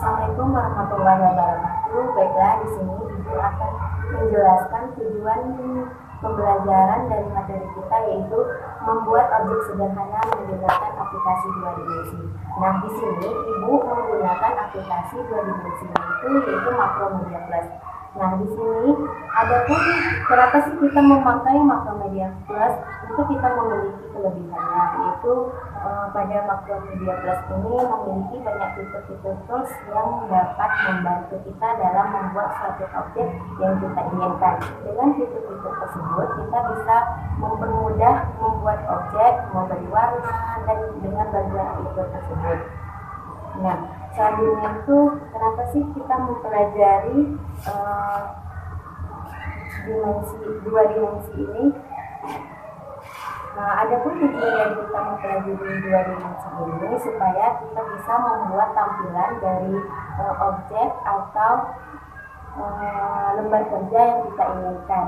Assalamualaikum warahmatullahi wabarakatuh. Baiklah, di sini Ibu akan menjelaskan tujuan pembelajaran dari materi kita, yaitu membuat objek sederhana menggunakan aplikasi dua dimensi. Nah, di sini Ibu menggunakan aplikasi dua dimensi yaitu Makromedia Plus. Nah, di sini ada pun kenapa sih kita memakai Makromedia Plus? Itu kita memiliki kelebihannya, yaitu pada Makromedia Plus ini memiliki banyak fitur-fitur tools yang dapat membantu kita dalam membuat suatu objek yang kita inginkan. Dengan fitur-fitur tersebut kita bisa mempermudah membuat objek, memberi warna, dan dengan bantuan fitur tersebut. Nah, selanjutnya itu kenapa sih kita mempelajari dua dimensi ini? Nah, ada pun tujuan dari kita mempelajari dua dimensi ini supaya kita bisa membuat tampilan dari objek atau lembar kerja yang kita inginkan.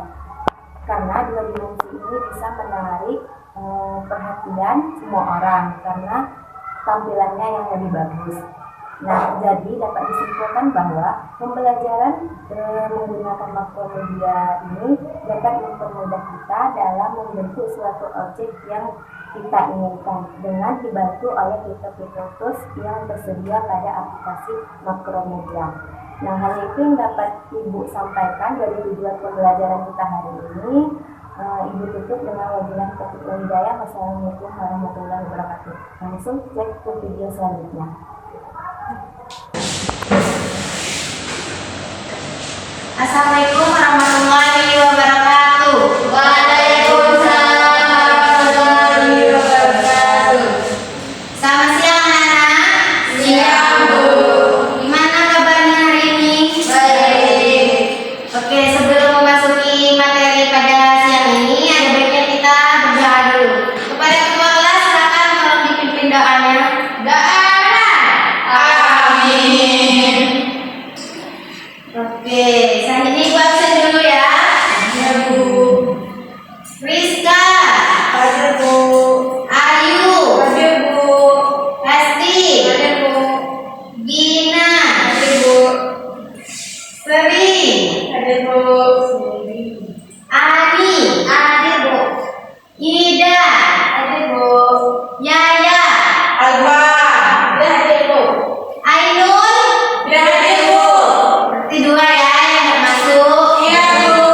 Karena dua dimensi ini bisa menarik perhatian semua orang karena tampilannya yang lebih bagus. Nah, jadi dapat disimpulkan bahwa pembelajaran menggunakan makromedia ini dapat mempermudah kita dalam membentuk suatu objek yang kita inginkan dengan dibantu oleh fitur-fitur tools yang tersedia pada aplikasi makromedia. Nah, hal itu yang dapat Ibu sampaikan dari tujuan pembelajaran kita hari ini. Ibu tutup dengan wabillahi taufiq wal hidayah. Wassalamualaikum warahmatullahi wabarakatuh. Langsung cek ke video selanjutnya. Assalamualaikum warahmatullahi wabarakatuh. Waalaikumsalam warahmatullahi wabarakatuh. Selamat siang anak-anak. Siang, Bu. Gimana kabarnya hari ini? Baik. Oke, sebelum memasuki materi pada siang ini, ada baiknya kita berdoa dulu. Kepada ketua kelas, silakan tolong dipimpin doanya. Doa. Amin. Oke, selanjutnya Ibu absen dulu ya. Ya, Bu. Rizka, Ada, Bu. Ayu, Ada, Bu. Hesti, Ada, Bu. Gina, Ada, Bu. Seri, Ada, Bu. Ani, ada Bu. Ida, Ada, Bu. Yaya, Alba. Ada, Bu. Ainul. Ada, Bu. Berarti dua ya yang nggak masuk. Iya, Bu.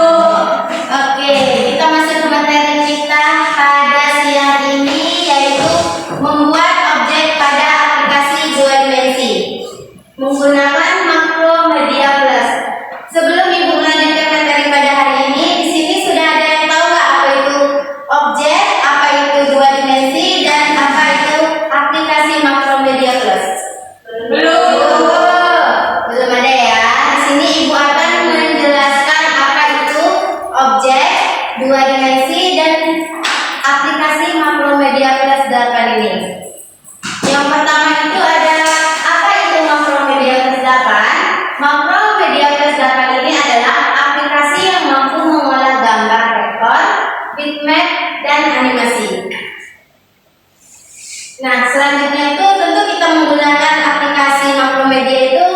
Oke, kita masuk ke materi kita pada siang ini, yaitu membuat objek pada aplikasi dua dimensi menggunakan Makromedia Plus. Sebelum Ibu melanjutkan materi pada hari ini, di sini sudah ada yang tahu nggak apa itu objek, apa itu dua dimensi, dan apa itu aplikasi Makromedia Plus? Belum. Belum ada ya. Di sini Ibu akan menjelaskan apa itu objek, dua dimensi, dan aplikasi Makromedia Plus 8 ini. Yang pertama itu ada apa itu Makromedia Plus 8? Makromedia Plus 8 ini adalah aplikasi yang mampu mengolah gambar vektor, bitmap, dan animasi. Nah, selanjutnya itu tentu kita menggunakan aplikasi Makromedia itu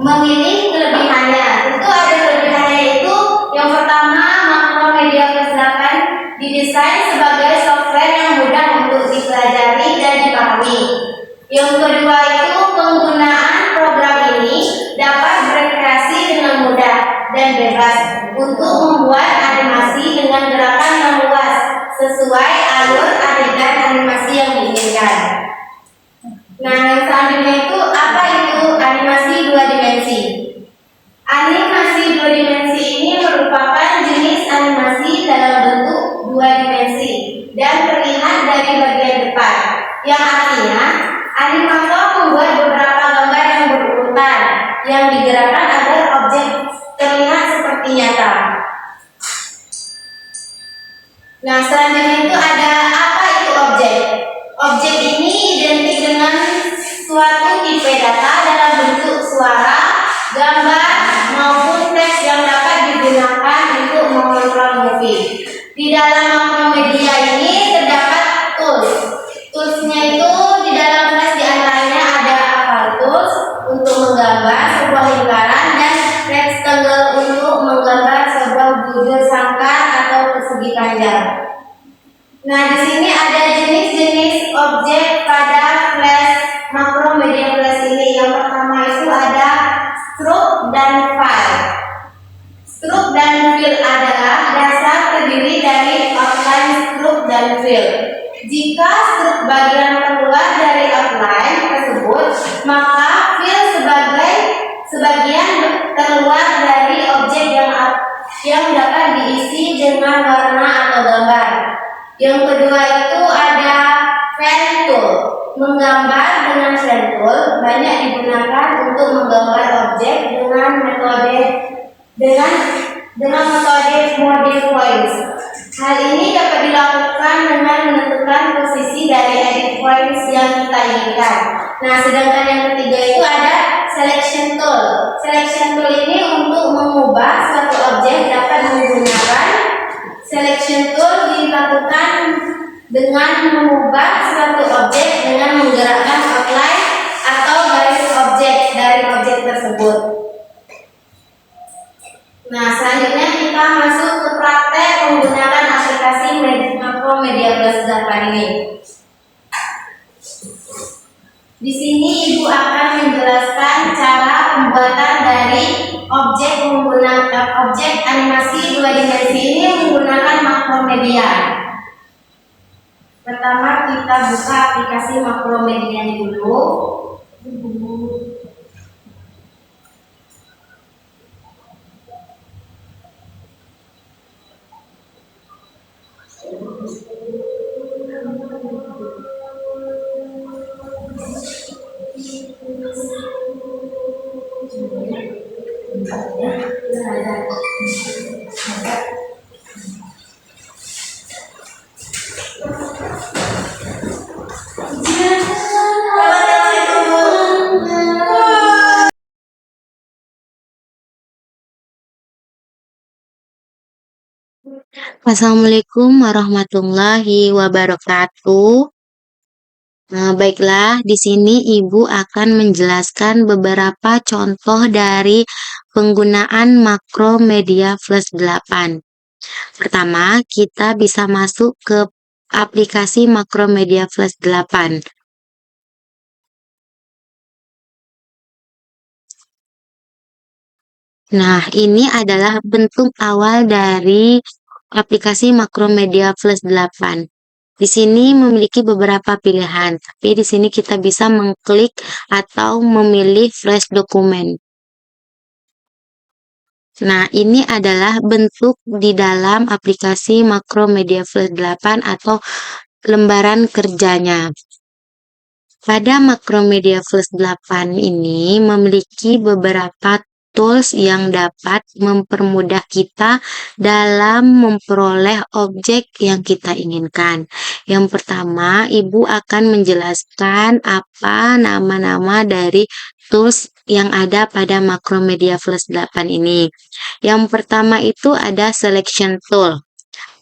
memilih kelebihannya. Tentu ada kelebihannya, yaitu yang pertama, Makromedia Plus 8 didesain sebagai software yang mudah untuk dipelajari dan dipahami. Yang kedua itu penggunaan program ini dapat berkreasi dengan mudah dan bebas untuk membuat animasi dengan gerakan yang luas sesuai alur adegan animasi yang diinginkan. Nah, yang selanjutnya itu apa itu animasi dua dimensi? Animasi dua dimensi ini merupakan jenis animasi dalam bentuk dua dimensi dan terlihat dari bagian depan, yang artinya animator membuat beberapa gambar yang berurutan yang digerakkan agar objek terlihat seperti nyata. Nah, selanjutnya itu ada apa itu objek? Objek ini identik dengan suatu tipe data dalam bentuk suara, gambar, maupun teks yang dapat digunakan untuk mengontrol movie. Di dalam Makromedia ini terdapat tools. Toolsnya itu di dalam kelas diantaranya ada Hafal Tools untuk menggambar, di sini ada jenis-jenis objek pada flash Macromedia Flash ini. Yang pertama itu ada stroke dan file. Stroke dan fill adalah dasar terdiri dari outline, stroke, dan fill. Jika stroke bagian keluar dari outline tersebut, maka fill sebagian keluar dari objek yang dapat diisi dengan warna atau gambar. Yang kedua itu ada pen tool. Menggambar dengan pen tool banyak digunakan untuk menggambar objek dengan metode model points. Hal ini dapat dilakukan dengan menentukan posisi dari edit points yang kita inginkan. Nah, sedangkan yang ketiga itu ada selection tool. Selection tool ini untuk mengubah suatu objek dapat menggunakan selection tool dilakukan dengan mengubah suatu objek dengan menggerakkan outline atau garis objek dari objek tersebut. Nah, selanjutnya kita masuk ke praktek menggunakan aplikasi Macromedia Plus 8 ini. Di sini Ibu akan menjelaskan cara pembuatan dari objek animasi 2 dimensi ini menggunakan Macromedia. Pertama kita buka aplikasi Macromedia dulu. Assalamualaikum warahmatullahi wabarakatuh. Baiklah, di sini Ibu akan menjelaskan beberapa contoh dari penggunaan Macromedia Plus 8. Pertama, kita bisa masuk ke aplikasi Macromedia Plus 8. Nah, ini adalah bentuk awal dari aplikasi Macromedia Plus 8. Di sini memiliki beberapa pilihan, tapi di sini kita bisa mengklik atau memilih flash dokumen. Nah, ini adalah bentuk di dalam aplikasi Macromedia Plus 8 atau lembaran kerjanya. Pada Macromedia Plus 8 ini memiliki beberapa tools yang dapat mempermudah kita dalam memperoleh objek yang kita inginkan. Yang pertama, Ibu akan menjelaskan apa nama-nama dari tools yang ada pada Macromedia Plus 8 ini. Yang pertama itu ada Selection Tool.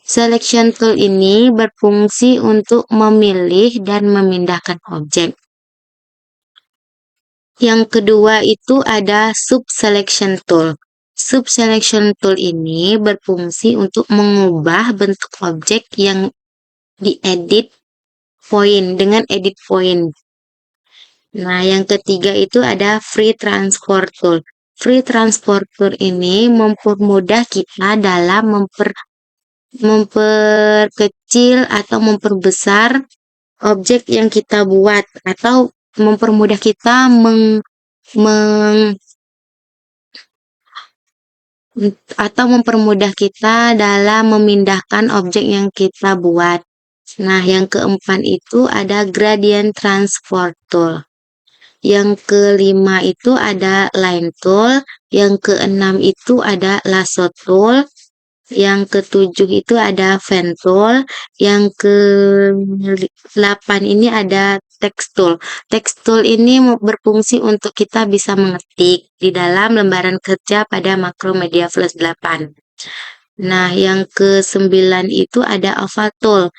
Selection Tool ini berfungsi untuk memilih dan memindahkan objek. Yang kedua itu ada Subselection Tool. Subselection Tool ini berfungsi untuk mengubah bentuk objek yang diedit point dengan edit point. Nah, yang ketiga itu ada Free Transform Tool. Free Transform Tool ini mempermudah kita dalam memperkecil atau memperbesar objek yang kita buat atau mempermudah kita mempermudah kita dalam memindahkan objek yang kita buat. Nah, yang keempat itu ada Gradient Transform Tool. Yang kelima itu ada Line Tool. Yang keenam itu ada Lasso Tool. Yang ketujuh itu ada Pen Tool. Yang ke-8 ini ada Text Tool. Text Tool ini berfungsi untuk kita bisa mengetik di dalam lembaran kerja pada Macromedia Plus 8. Nah, yang ke-9 itu ada Oval Tool.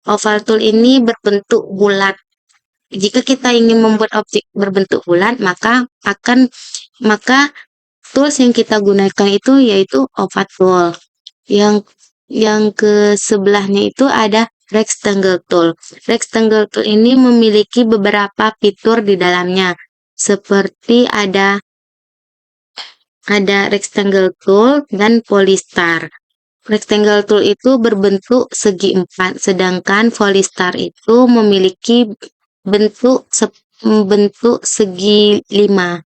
Oval Tool ini berbentuk bulat. Jika kita ingin membuat objek berbentuk bulat, maka tools yang kita gunakan itu yaitu Oval Tool. Yang ke sebelahnya itu ada rectangle tool. Rectangle tool ini memiliki beberapa fitur di dalamnya, seperti ada rectangle tool dan polystar. Rectangle tool itu berbentuk segi 4, sedangkan polystar itu memiliki bentuk segi 5.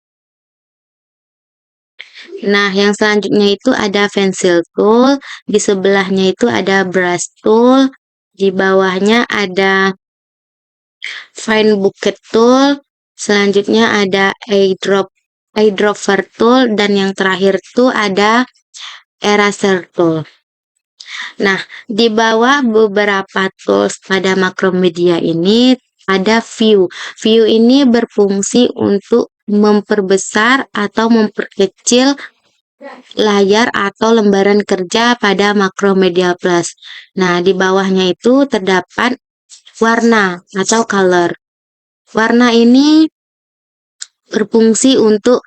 Nah, yang selanjutnya itu ada pencil tool, di sebelahnya itu ada brush tool, di bawahnya ada fine bucket tool, selanjutnya ada eyedropper tool, dan yang terakhir tuh ada eraser tool. Nah, di bawah beberapa tools pada Macromedia ini ada view. View ini berfungsi untuk memperbesar atau memperkecil layar atau lembaran kerja pada Macromedia Plus. Nah, di bawahnya itu terdapat warna atau color. Warna ini berfungsi untuk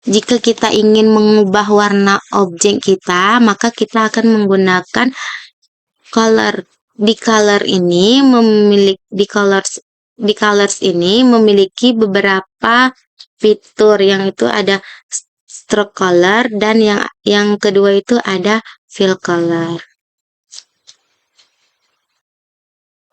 jika kita ingin mengubah warna objek kita, maka kita akan menggunakan color. Di colors ini memiliki beberapa fitur, yang itu ada stroke color dan yang kedua itu ada fill color.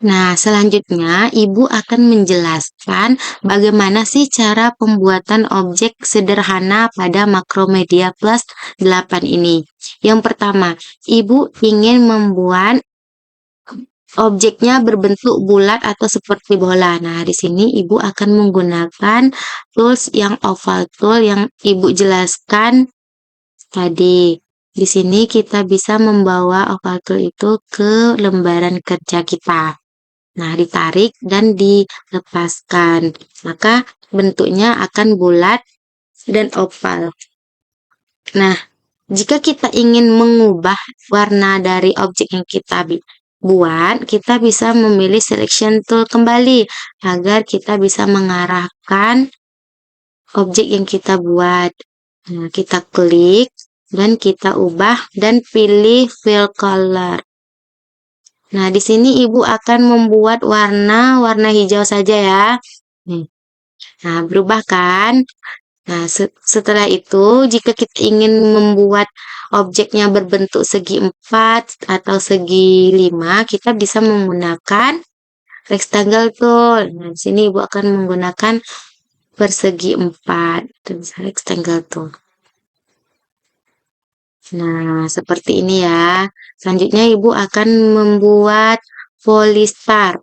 Nah, selanjutnya Ibu akan menjelaskan bagaimana sih cara pembuatan objek sederhana pada Macromedia Plus 8 ini. Yang pertama, Ibu ingin membuat objeknya berbentuk bulat atau seperti bola. Nah, di sini Ibu akan menggunakan tools yang oval tool yang Ibu jelaskan tadi. Di sini kita bisa membawa oval tool itu ke lembaran kerja kita. Nah, ditarik dan dilepaskan. Maka bentuknya akan bulat dan oval. Nah, jika kita ingin mengubah warna dari objek yang kita buat, kita bisa memilih selection tool kembali agar kita bisa mengarahkan objek yang kita buat. Nah, kita klik dan kita ubah dan pilih fill color. Nah, di sini Ibu akan membuat warna hijau saja ya. Nah, berubah kan? Nah, setelah itu, jika kita ingin membuat objeknya berbentuk segi 4 atau segi 5, kita bisa menggunakan rectangle tool. Nah, di sini Ibu akan menggunakan persegi 4, rectangle tool. Nah, seperti ini ya. Selanjutnya Ibu akan membuat polystar.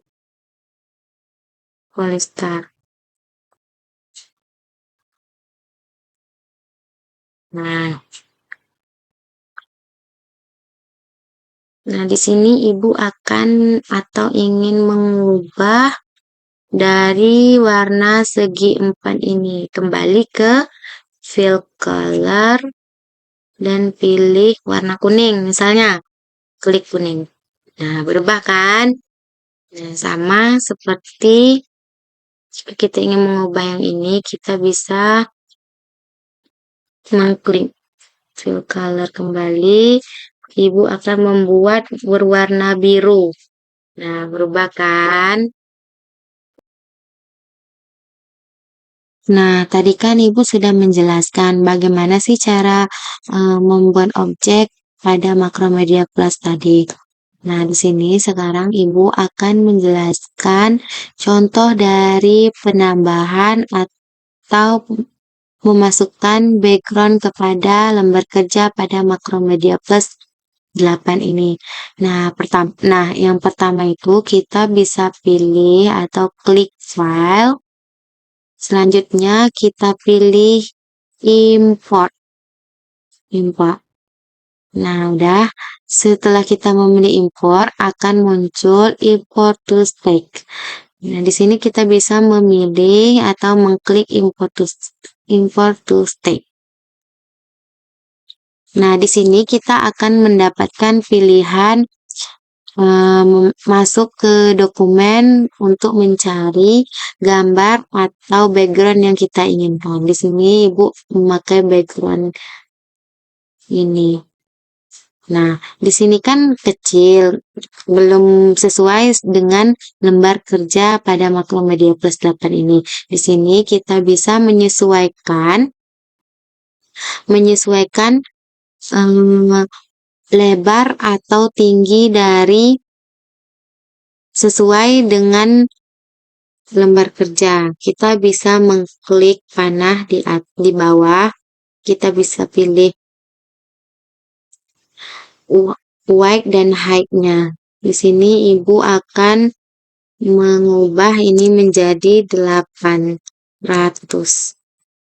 Nah, di sini Ibu akan atau ingin mengubah dari warna segi 4 ini. Kembali ke fill color dan pilih warna kuning, misalnya klik kuning. Nah, berubah kan? Nah, sama seperti jika kita ingin mengubah yang ini, kita bisa mengklik fill color kembali. Ibu akan membuat berwarna biru. Nah, berubah kan? Nah, tadi kan Ibu sudah menjelaskan bagaimana sih cara membuat objek pada Macromedia Plus tadi. Nah, di sini sekarang Ibu akan menjelaskan contoh dari penambahan atau memasukkan background kepada lembar kerja pada Macromedia Plus 8 ini. Nah, yang pertama itu kita bisa pilih atau klik file. Selanjutnya kita pilih import. Nah, udah. Setelah kita memilih import, akan muncul import to stake. Nah, di sini kita bisa memilih atau mengklik import to stake. Nah, di sini kita akan mendapatkan pilihan masuk ke dokumen untuk mencari gambar atau background yang kita inginkan. Di sini Ibu memakai background ini. Nah, di sini kan kecil, belum sesuai dengan lembar kerja pada Makromedia Plus 8 ini. Di sini kita bisa menyesuaikan lebar atau tinggi dari sesuai dengan lembar kerja. Kita bisa mengklik panah di bawah. Kita bisa pilih width dan height-nya. Di sini Ibu akan mengubah ini menjadi 800.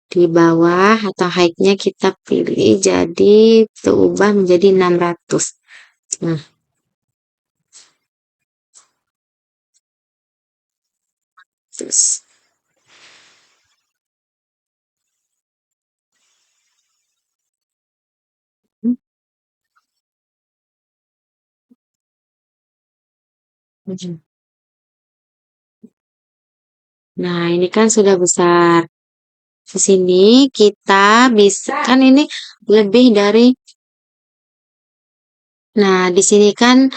Di bawah atau height-nya kita pilih jadi ubah menjadi 600. Nah, terus nah, ini kan sudah besar. Di sini kita bisa kan ini lebih dari. Nah, di sini kan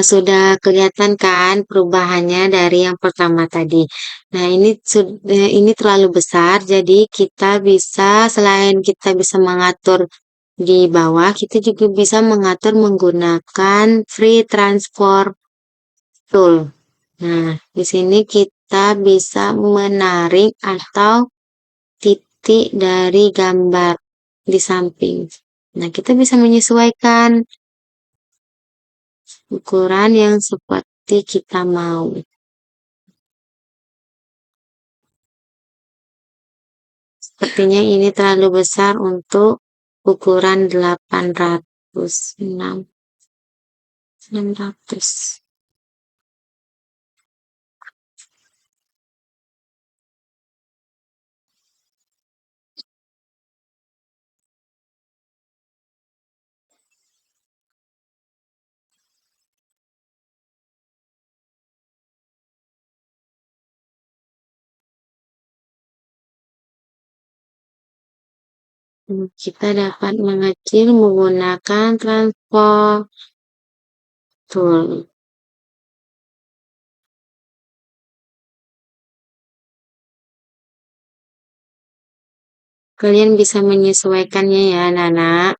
sudah kelihatan kan perubahannya dari yang pertama tadi. Nah, ini terlalu besar, jadi kita bisa selain kita bisa mengatur di bawah, kita juga bisa mengatur menggunakan free transform tool. Nah, di sini kita bisa menarik atau titik dari gambar di samping. Nah, kita bisa menyesuaikan ukuran yang seperti kita mau. Sepertinya ini terlalu besar untuk ukuran 600. Kita dapat mengecil menggunakan transform tool. Kalian bisa menyesuaikannya ya, anak-anak.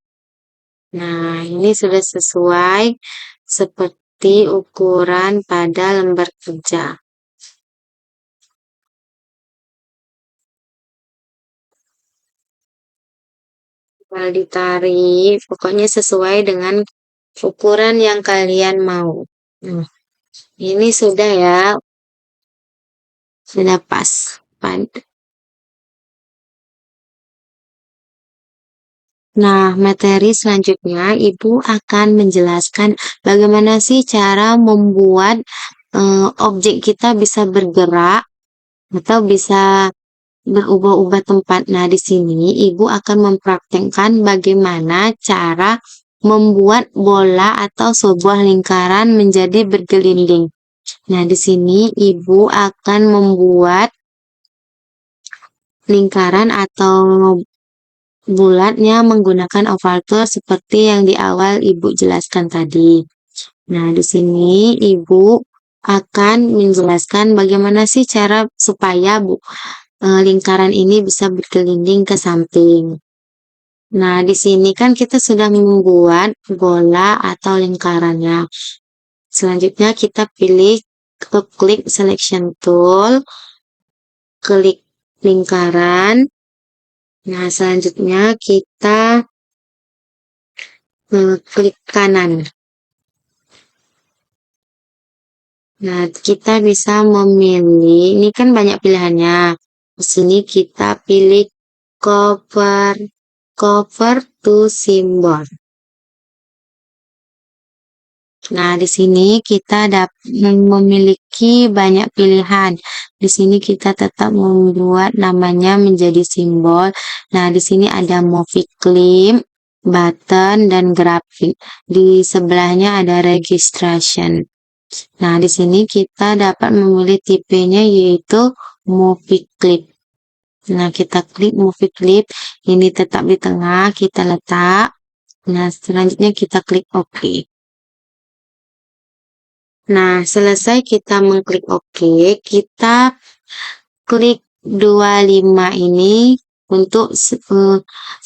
Nah, ini sudah sesuai seperti ukuran pada lembar kerja. Tinggal ditarik, pokoknya sesuai dengan ukuran yang kalian mau. Nah, ini sudah ya, sudah pas. Nah, materi selanjutnya Ibu akan menjelaskan bagaimana sih cara membuat objek kita bisa bergerak atau bisa berubah-ubah tempat. Nah, di sini Ibu akan mempraktekkan bagaimana cara membuat bola atau sebuah lingkaran menjadi bergelinding. Nah, di sini Ibu akan membuat lingkaran atau bulatnya menggunakan oval tool seperti yang di awal Ibu jelaskan tadi. Nah, di sini Ibu akan menjelaskan bagaimana sih cara supaya lingkaran ini bisa bergelinding ke samping. Nah, di sini kan kita sudah membuat bola atau lingkarannya. Selanjutnya kita klik selection tool, klik lingkaran. Nah, selanjutnya kita klik kanan. Nah, kita bisa memilih, ini kan banyak pilihannya. Di sini kita pilih cover to symbol. Nah, di sini kita memiliki banyak pilihan. Di sini kita tetap membuat namanya menjadi simbol. Nah, di sini ada movie clip, button, dan grafik. Di sebelahnya ada registration. Nah, di sini kita dapat memilih tipenya yaitu movie clip. Nah, kita klik movie clip. Ini tetap di tengah, kita letak. Nah, selanjutnya kita klik OK. Nah, selesai kita mengklik OK, kita klik 25 ini untuk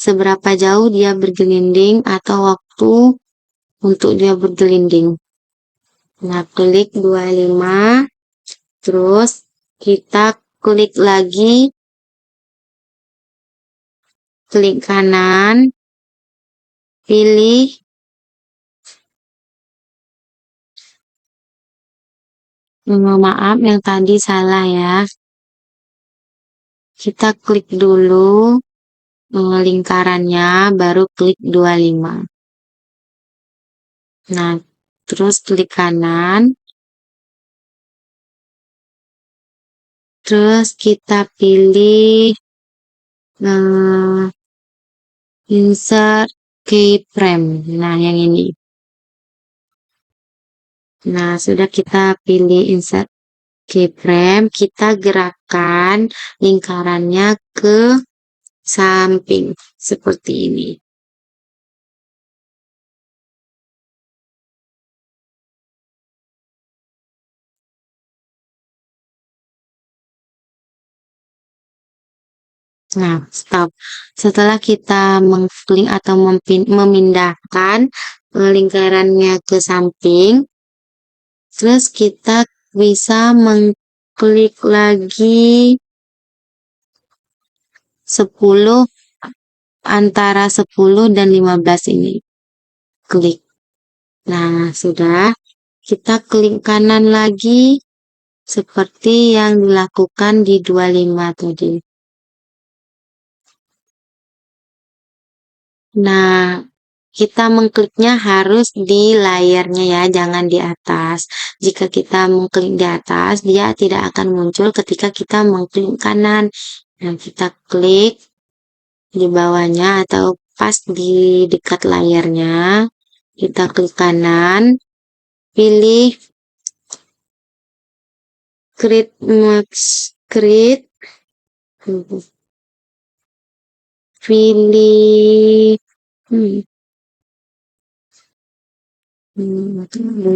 seberapa jauh dia bergelinding atau waktu untuk dia bergelinding. Nah, klik 25, terus kita klik lagi, klik kanan, pilih maaf yang tadi salah ya. Kita klik dulu lingkarannya, baru klik 25. Nah, terus klik kanan, terus kita pilih insert keyframe. Nah, yang ini. Nah, sudah kita pilih insert keyframe, kita gerakkan lingkarannya ke samping seperti ini. Nah, stop. Setelah kita mengklik atau memindahkan lingkarannya ke samping, terus kita bisa mengklik lagi 10, antara 10 dan 15 ini. Klik. Nah, sudah. Kita klik kanan lagi seperti yang dilakukan di 25 tadi. Nah, kita mengkliknya harus di layarnya ya, jangan di atas. Jika kita mengklik di atas, dia tidak akan muncul ketika kita mengklik kanan. Nah, kita klik di bawahnya atau pas di dekat layarnya. Kita klik kanan, pilih create max, pilih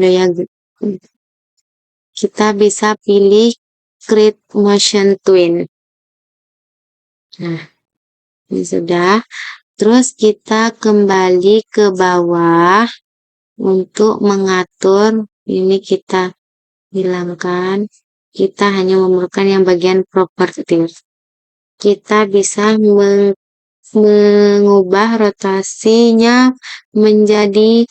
ya, kita bisa pilih create motion twin. Nah, ini sudah. Terus kita kembali ke bawah untuk mengatur. Ini kita hilangkan. Kita hanya memerlukan yang bagian properties. Kita bisa mengubah rotasinya menjadi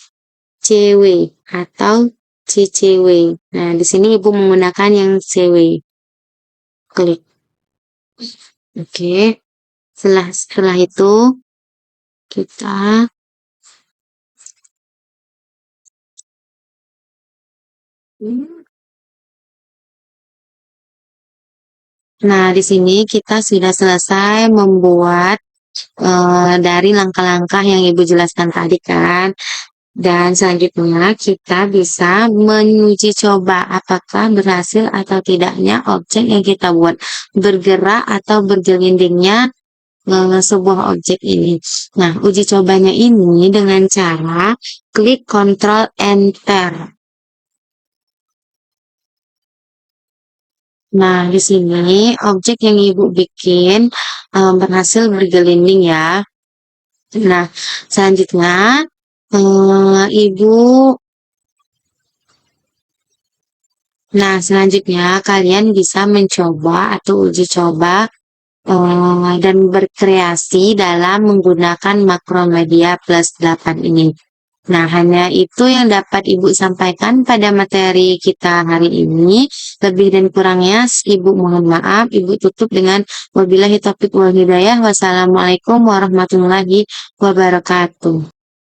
CW atau CCW. Nah, di sini Ibu menggunakan yang CW. Klik. Oke. Setelah itu kita Nah, di sini kita sudah selesai membuat dari langkah-langkah yang Ibu jelaskan tadi kan. Dan selanjutnya kita bisa menguji coba apakah berhasil atau tidaknya objek yang kita buat, bergerak atau bergelindingnya sebuah objek ini. Nah, uji cobanya ini dengan cara klik Ctrl Enter. Nah, di sini objek yang Ibu bikin berhasil bergelinding ya. Nah, selanjutnya selanjutnya kalian bisa mencoba atau uji coba dan berkreasi dalam menggunakan Macromedia Plus 8 ini. Nah, hanya itu yang dapat Ibu sampaikan pada materi kita hari ini. Lebih dan kurangnya, Ibu mohon maaf. Ibu tutup dengan wabillahi taufiq wal hidayah. Wassalamualaikum warahmatullahi wabarakatuh.